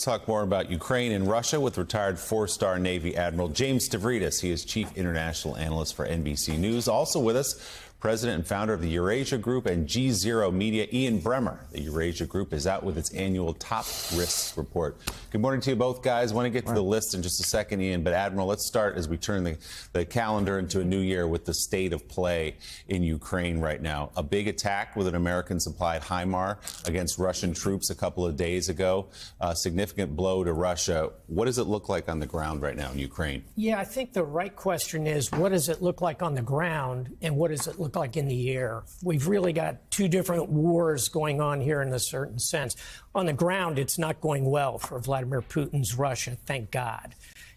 Let's talk more about Ukraine and Russia with retired four-star Navy Admiral James Stavridis. He is Chief International Analyst for NBC News. Also with us, President and founder of the Eurasia Group and G0 Media, Ian Bremmer. The Eurasia Group is out with its annual top risks report. Good morning to you both, guys. I want to get to the list in just a second, Ian. But, Admiral, let's start as we turn the calendar into a new year with the state of play in Ukraine right now. A big attack with an American-supplied HIMARS against Russian troops a couple of days ago. A significant blow to Russia. What does it look like on the ground right now in Ukraine? Yeah, I think the right question is, what does it look like on the ground, and what does it look like in the air? We've really got two different wars going on here in a certain sense. On the ground, it's not going well for Vladimir Putin's Russia, thank God.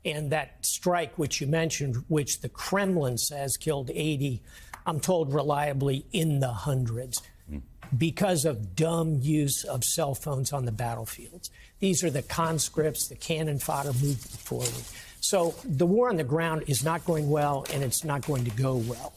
And that strike, which you mentioned, which the Kremlin says killed 80, I'm told reliably in the hundreds, because of dumb use of cell phones on the battlefields. These are the conscripts, the cannon fodder moving forward. So the war on the ground is not going well, and it's not going to go well.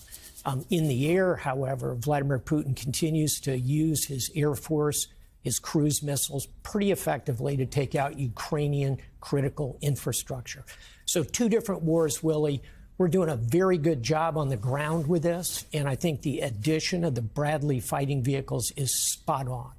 In the air, however, Vladimir Putin continues to use his Air Force, his cruise missiles pretty effectively to take out Ukrainian critical infrastructure. So two different wars, Willie. We're doing a very good job on the ground with this, and I think the addition of the Bradley fighting vehicles is spot on.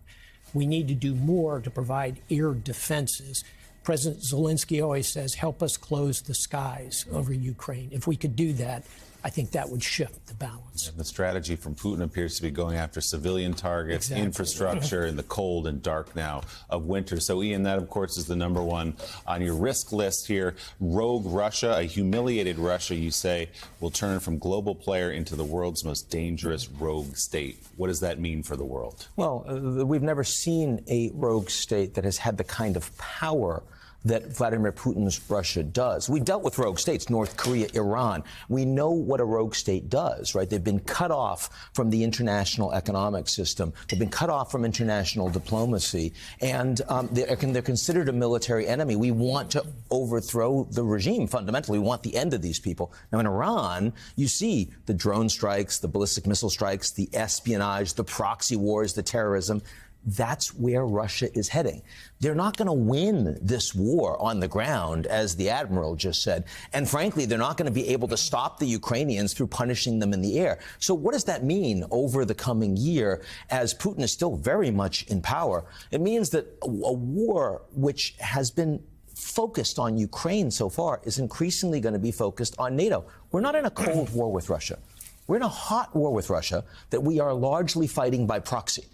We need to do more to provide air defenses. President Zelensky always says, help us close the skies over Ukraine. If we could do that, I think that would shift the balance. And the strategy from Putin appears to be going after civilian targets, infrastructure in the cold and dark now of winter. So, Ian, that, of course, is the number one on your risk list here. Rogue Russia, a humiliated Russia, you say, will turn from global player into the world's most dangerous rogue state. What does that mean for the world? Well, we've never seen a rogue state that has had the kind of power that Vladimir Putin's Russia does. We dealt with rogue states, North Korea, Iran. We know what a rogue state does, right? They've been cut off from the international economic system. They've been cut off from international diplomacy, and they're considered a military enemy. We want to overthrow the regime. Fundamentally, we want the end of these people. Now, in Iran, you see the drone strikes, the ballistic missile strikes, the espionage, the proxy wars, the terrorism. That's where Russia is heading. They're not going to win this war on the ground, as the Admiral just said. And frankly, they're not going to be able to stop the Ukrainians through punishing them in the air. So what does that mean over the coming year as Putin is still very much in power? It means that a war which has been focused on Ukraine so far is increasingly going to be focused on NATO. We're not in a cold war with Russia. We're in a hot war with Russia that we are largely fighting by proxy.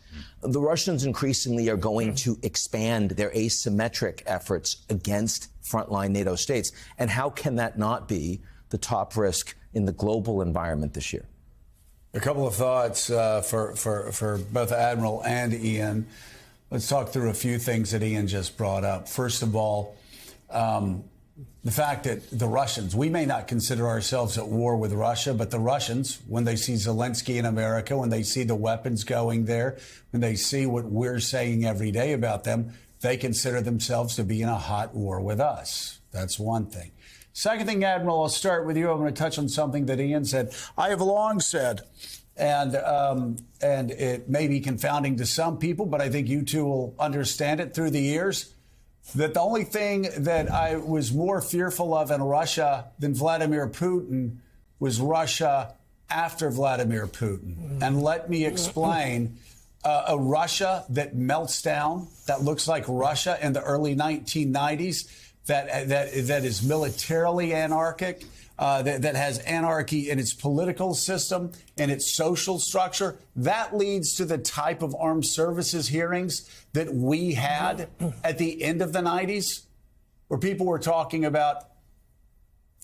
The Russians increasingly are going to expand their asymmetric efforts against frontline NATO states. And how can that not be the top risk in the global environment this year? A couple of thoughts for both Admiral and Ian. Let's talk through a few things that Ian just brought up. First of all, the fact that the Russians, we may not consider ourselves at war with Russia, but the Russians, when they see Zelensky in America, when they see the weapons going there, when they see what we're saying every day about them, they consider themselves to be in a hot war with us. That's one thing. Second thing, Admiral, I'll start with you. I'm going to touch on something that Ian said. I have long said, and it may be confounding to some people, but I think you two will understand it through the years, that the only thing that I was more fearful of in Russia than Vladimir Putin was Russia after Vladimir Putin. And let me explain. A Russia that melts down, that looks like Russia in the early 1990s, that is militarily anarchic, that has anarchy in its political system and its social structure, that leads to the type of armed services hearings that we had at the end of the 90s, where people were talking about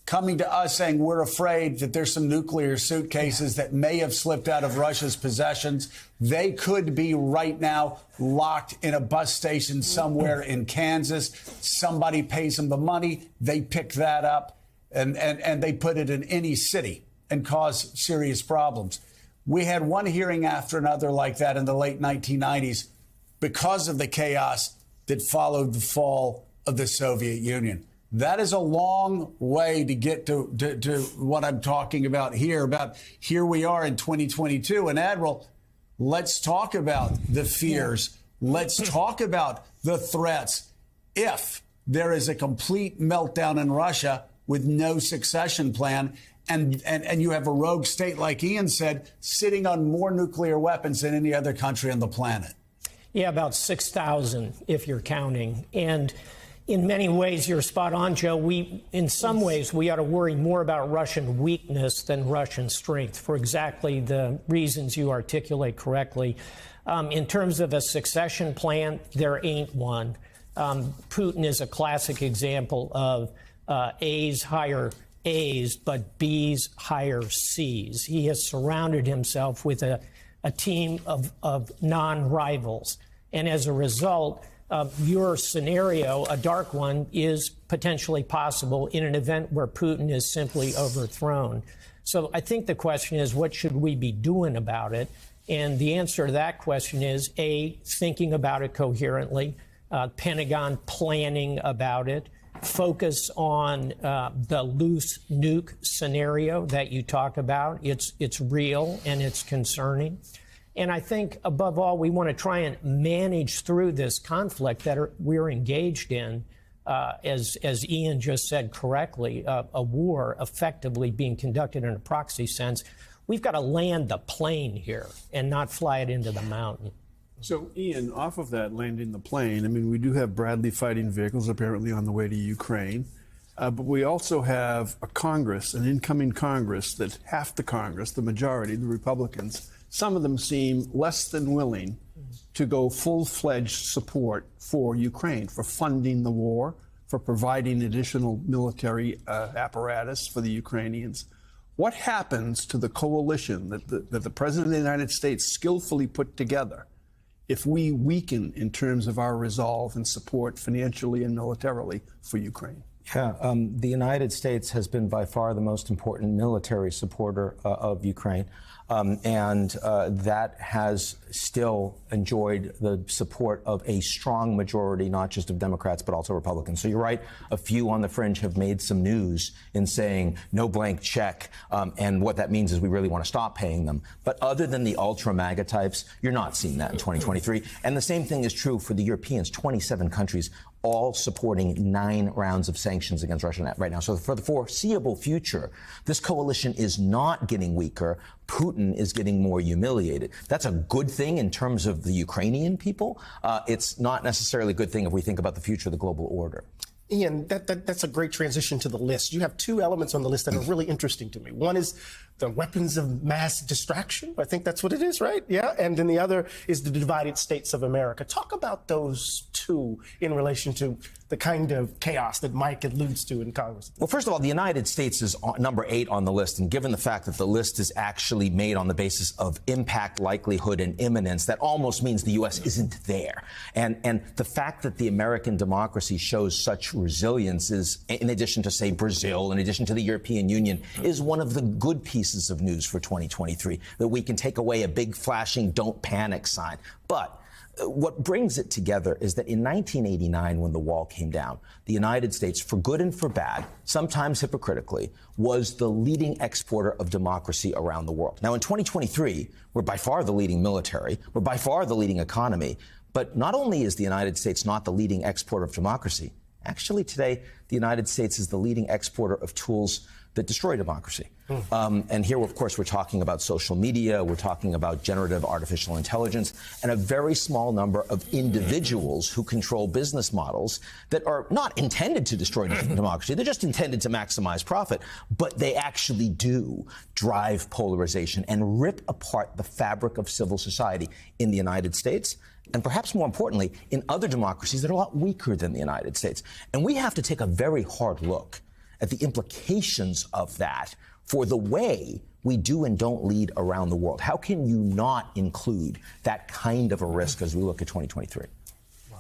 coming to us saying we're afraid that there's some nuclear suitcases that may have slipped out of Russia's possessions. They could be right now locked in a bus station somewhere in Kansas. Somebody pays them the money. They pick that up and they put it in any city and cause serious problems. We had one hearing after another like that in the late 1990s because of the chaos that followed the fall of the Soviet Union. That is a long way to get to what I'm talking about here. About here we are in 2022. And Admiral, let's talk about the fears. Let's talk about the threats. if there is a complete meltdown in Russia with no succession plan, and you have a rogue state, like Ian said, sitting on more nuclear weapons than any other country on the planet? Yeah, about 6,000 if you're counting. And in many ways, you're spot on, Joe. In some ways, we ought to worry more about Russian weakness than Russian strength for exactly the reasons you articulate correctly. In terms of a succession plan, there ain't one. Putin is a classic example of A's hire A's, but B's hire C's. He has surrounded himself with a team of non-rivals. And as a result, your scenario, a dark one, is potentially possible in an event where Putin is simply overthrown. So I think the question is, what should we be doing about it? And the answer to that question is, A, thinking about it coherently, Pentagon planning about it, focus on the loose nuke scenario that you talk about. It's real and it's concerning. And I think, above all, we want to try and manage through this conflict that we're engaged in, as Ian just said correctly, a war effectively being conducted in a proxy sense. We've got to land the plane here and not fly it into the mountain. So, Ian, off of that landing the plane, I mean, we do have Bradley fighting vehicles apparently on the way to Ukraine. But we also have a Congress, an incoming Congress, that half the Congress, the majority, the Republicans, some of them seem less than willing to go full-fledged support for Ukraine, for funding the war, for providing additional military apparatus for the Ukrainians. What happens to the coalition that the President of the United States skillfully put together if we weaken in terms of our resolve and support financially and militarily for Ukraine? Yeah, the United States has been by far the most important military supporter of Ukraine. And that has still enjoyed the support of a strong majority, not just of Democrats, but also Republicans. So you're right, a few on the fringe have made some news in saying no blank check. And what that means is we really want to stop paying them. But other than the ultra-MAGA types, you're not seeing that in 2023. And the same thing is true for the Europeans, 27 countries, all supporting 9 rounds of sanctions against Russia right now. So for the foreseeable future, this coalition is not getting weaker. Putin is getting more humiliated. That's a good thing in terms of the Ukrainian people. It's not necessarily a good thing if we think about the future of the global order. Ian, that's a great transition to the list. You have 2 elements on the list that are really interesting to me. One is the weapons of mass distraction. I think that's what it is, right? Yeah. And then the other is the divided states of America. Talk about those 2 in relation to the kind of chaos that Mike alludes to in Congress. Well, first of all, the United States is number 8 on the list. And given the fact that the list is actually made on the basis of impact, likelihood, and imminence, that almost means the U.S. isn't there. And the fact that the American democracy shows such resilience is, in addition to, say, Brazil, in addition to the European Union, is one of the good pieces of news for 2023, that we can take away a big flashing don't panic sign. But what brings it together is that in 1989, when the wall came down, the United States, for good and for bad, sometimes hypocritically, was the leading exporter of democracy around the world. Now, in 2023, we're by far the leading military, we're by far the leading economy, but not only is the United States not the leading exporter of democracy, actually today, the United States is the leading exporter of tools that destroy democracy. And here, of course, we're talking about social media, we're talking about generative artificial intelligence, and a very small number of individuals who control business models that are not intended to destroy democracy. They're just intended to maximize profit. But they actually do drive polarization and rip apart the fabric of civil society in the United States, and perhaps more importantly, in other democracies that are a lot weaker than the United States. And we have to take a very hard look at the implications of that for the way we do and don't lead around the world. How can you not include that kind of a risk as we look at 2023?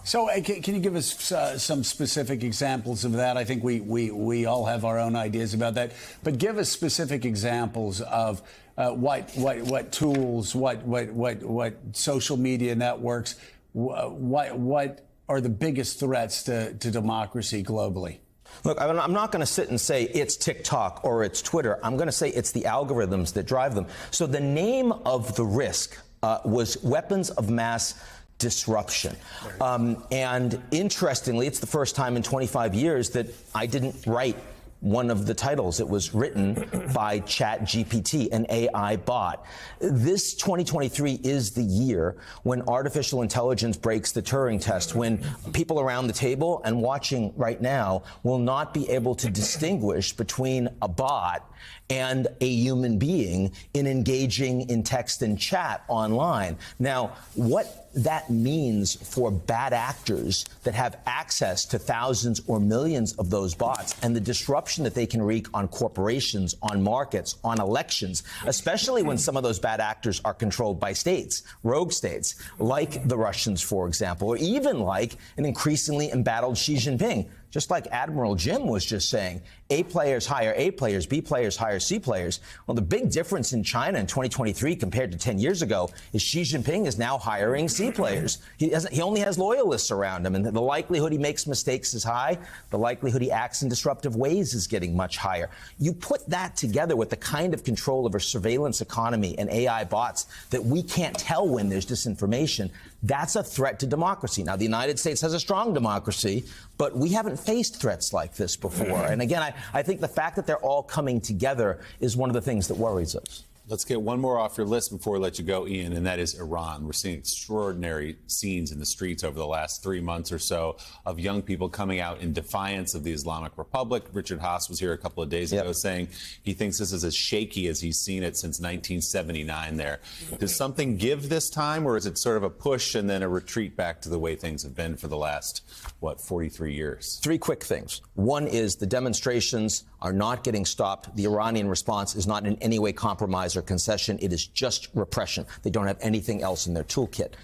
So can you give us some specific examples of that? I think we all have our own ideas about that, but give us specific examples of what tools, what social media networks, what are the biggest threats to democracy globally? Look, I'm not going to sit and say it's TikTok or it's Twitter. I'm going to say it's the algorithms that drive them. So the name of the risk was weapons of mass disruption. And interestingly, it's the first time in 25 years that I didn't write one of the titles. It was written by ChatGPT, an AI bot. This 2023 is the year when artificial intelligence breaks the Turing test, when people around the table and watching right now will not be able to distinguish between a bot and a human being in engaging in text and chat online. Now, what that means for bad actors that have access to thousands or millions of those bots and the disruption that they can wreak on corporations, on markets, on elections, especially when some of those bad actors are controlled by states, rogue states, like the Russians, for example, or even like an increasingly embattled Xi Jinping. Just like Admiral Jim was just saying, A players hire A players, B players hire C players. Well, the big difference in China in 2023 compared to 10 years ago is Xi Jinping is now hiring C players. He only has loyalists around him, and the likelihood he makes mistakes is high. The likelihood he acts in disruptive ways is getting much higher. You put that together with the kind of control of a surveillance economy and AI bots that we can't tell when there's disinformation. That's a threat to democracy. Now, the United States has a strong democracy, but we haven't faced threats like this before. And again, I think the fact that they're all coming together is one of the things that worries us. Let's get one more off your list before we let you go, Ian, and that is Iran. We're seeing extraordinary scenes in the streets over the last 3 months or so of young people coming out in defiance of the Islamic Republic. Richard Haas was here a couple of days ago saying he thinks this is as shaky as he's seen it since 1979 there. Does something give this time, or is it sort of a push and then a retreat back to the way things have been for the last, 43 years? 3 quick things. One is the demonstrations are not getting stopped. The Iranian response is not in any way compromised or concession. It is just repression. They don't have anything else in their toolkit.